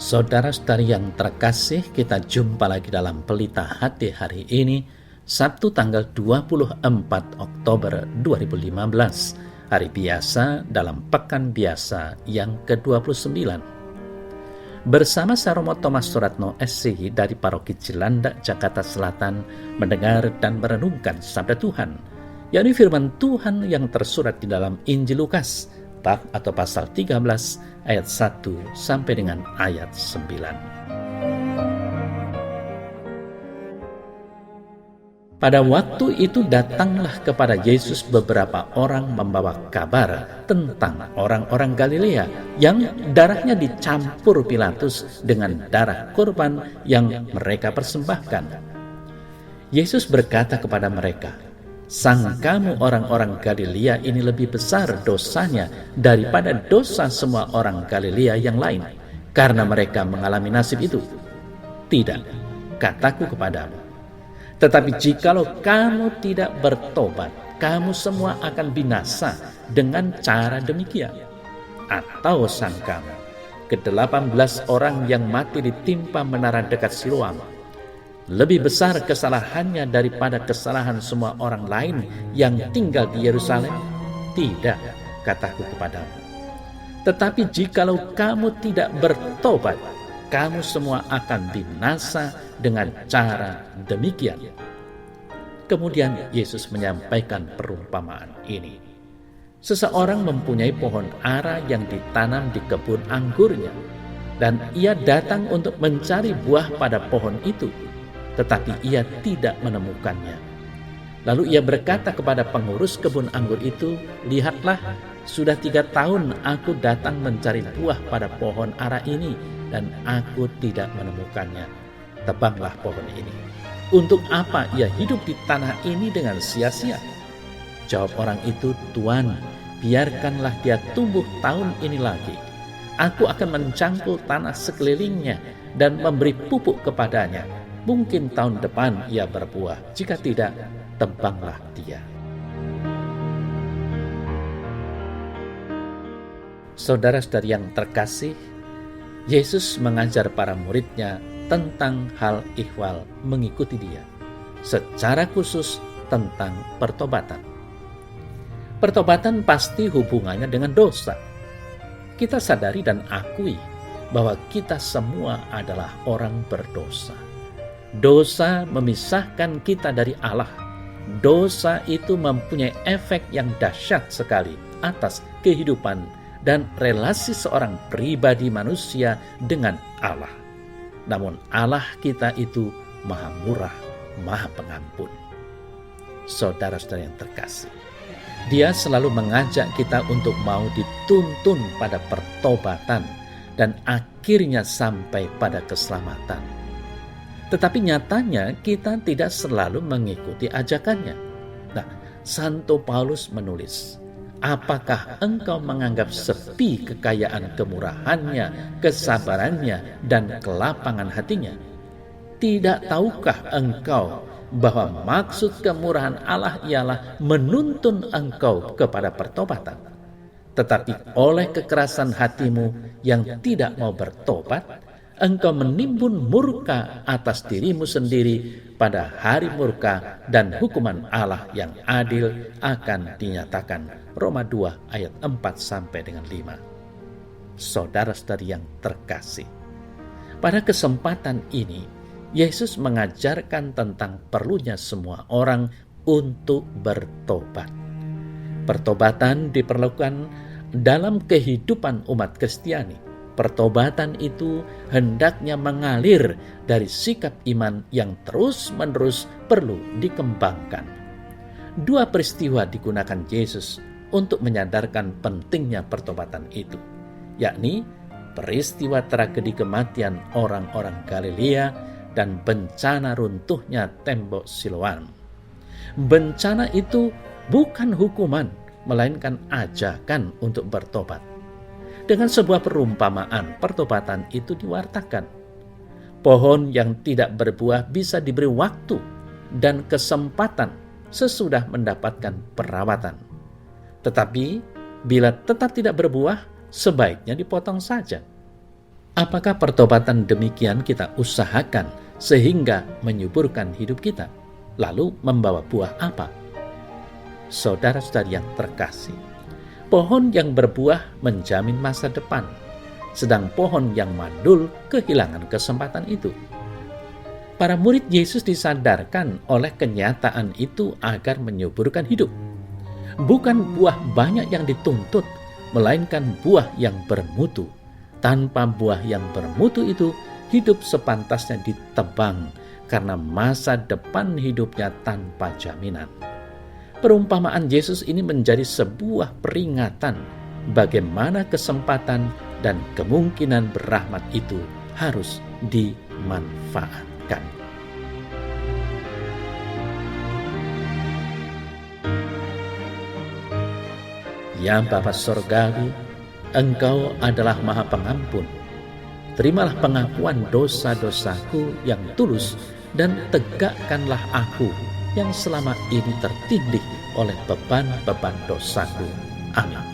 Saudara-saudari yang terkasih, kita jumpa lagi dalam Pelita Hati hari ini, Sabtu tanggal 24 Oktober 2015, hari biasa dalam Pekan Biasa yang ke-29. Bersama saya Romo Thomas Suratno SCI dari Paroki Cilandak, Jakarta Selatan, mendengar dan merenungkan Sabda Tuhan, yakni firman Tuhan yang tersurat di dalam Injil Lukas, bab atau pasal 13 ayat 1 sampai dengan ayat 9. Pada waktu itu datanglah kepada Yesus beberapa orang membawa kabar tentang orang-orang Galilea yang darahnya dicampur Pilatus dengan darah kurban yang mereka persembahkan. Yesus berkata kepada mereka, "Sangkamu orang-orang Galilea ini lebih besar dosanya daripada dosa semua orang Galilea yang lain, karena mereka mengalami nasib itu? Tidak, kataku kepadamu. Tetapi jikalau kamu tidak bertobat, kamu semua akan binasa dengan cara demikian. Atau sangkamu, ke-18 orang yang mati ditimpa menara dekat Siloam lebih besar kesalahannya daripada kesalahan semua orang lain yang tinggal di Yerusalem? Tidak, kataku kepadamu. Tetapi jikalau kamu tidak bertobat, kamu semua akan binasa dengan cara demikian." Kemudian Yesus menyampaikan perumpamaan ini. Seseorang mempunyai pohon ara yang ditanam di kebun anggurnya, dan ia datang untuk mencari buah pada pohon itu, tetapi ia tidak menemukannya. Lalu ia berkata kepada pengurus kebun anggur itu, "Lihatlah, sudah 3 tahun aku datang mencari buah pada pohon ara ini, dan aku tidak menemukannya. Tebanglah pohon ini. Untuk apa ia hidup di tanah ini dengan sia-sia?" Jawab orang itu, "Tuan, biarkanlah dia tumbuh tahun ini lagi. Aku akan mencangkul tanah sekelilingnya dan memberi pupuk kepadanya. Mungkin tahun depan ia berbuah, jika tidak, tebanglah dia." Saudara-saudari yang terkasih, Yesus mengajar para muridnya tentang hal ihwal mengikuti dia, secara khusus tentang pertobatan. Pertobatan pasti hubungannya dengan dosa. Kita sadari dan akui bahwa kita semua adalah orang berdosa. Dosa memisahkan kita dari Allah. Dosa itu mempunyai efek yang dahsyat sekali atas kehidupan dan relasi seorang pribadi manusia dengan Allah. Namun Allah kita itu Maha Murah, Maha Pengampun. Saudara-saudara yang terkasih, Dia selalu mengajak kita untuk mau dituntun pada pertobatan dan akhirnya sampai pada keselamatan. Tetapi nyatanya kita tidak selalu mengikuti ajakannya. Nah, Santo Paulus menulis, "Apakah engkau menganggap sepi kekayaan kemurahannya, kesabarannya, dan kelapangan hatinya? Tidak tahukah engkau bahwa maksud kemurahan Allah ialah menuntun engkau kepada pertobatan? Tetapi oleh kekerasan hatimu yang tidak mau bertobat, engkau menimbun murka atas dirimu sendiri pada hari murka, dan hukuman Allah yang adil akan dinyatakan." Roma 2 ayat 4 sampai dengan 5. Saudara-saudari yang terkasih, pada kesempatan ini Yesus mengajarkan tentang perlunya semua orang untuk bertobat. Pertobatan diperlukan dalam kehidupan umat Kristiani. Pertobatan itu hendaknya mengalir dari sikap iman yang terus-menerus perlu dikembangkan. 2 peristiwa digunakan Yesus untuk menyadarkan pentingnya pertobatan itu, yakni peristiwa tragedi kematian orang-orang Galilea dan bencana runtuhnya tembok Siloam. Bencana itu bukan hukuman, melainkan ajakan untuk bertobat. Dengan sebuah perumpamaan, pertobatan itu diwartakan. Pohon yang tidak berbuah bisa diberi waktu dan kesempatan sesudah mendapatkan perawatan. Tetapi bila tetap tidak berbuah, sebaiknya dipotong saja. Apakah pertobatan demikian kita usahakan sehingga menyuburkan hidup kita? Lalu membawa buah apa? Saudara-saudari yang terkasih, pohon yang berbuah menjamin masa depan, sedang pohon yang mandul kehilangan kesempatan itu. Para murid Yesus disadarkan oleh kenyataan itu agar menyuburkan hidup. Bukan buah banyak yang dituntut, melainkan buah yang bermutu. Tanpa buah yang bermutu itu, hidup sepantasnya ditebang karena masa depan hidupnya tanpa jaminan. Perumpamaan Yesus ini menjadi sebuah peringatan bagaimana kesempatan dan kemungkinan berrahmat itu harus dimanfaatkan. Ya Bapa Sorgawi, Engkau adalah Maha Pengampun. Terimalah pengakuan dosa-dosaku yang tulus dan tegakkanlah aku yang selama ini tertindih oleh beban-beban dosaku. Amin.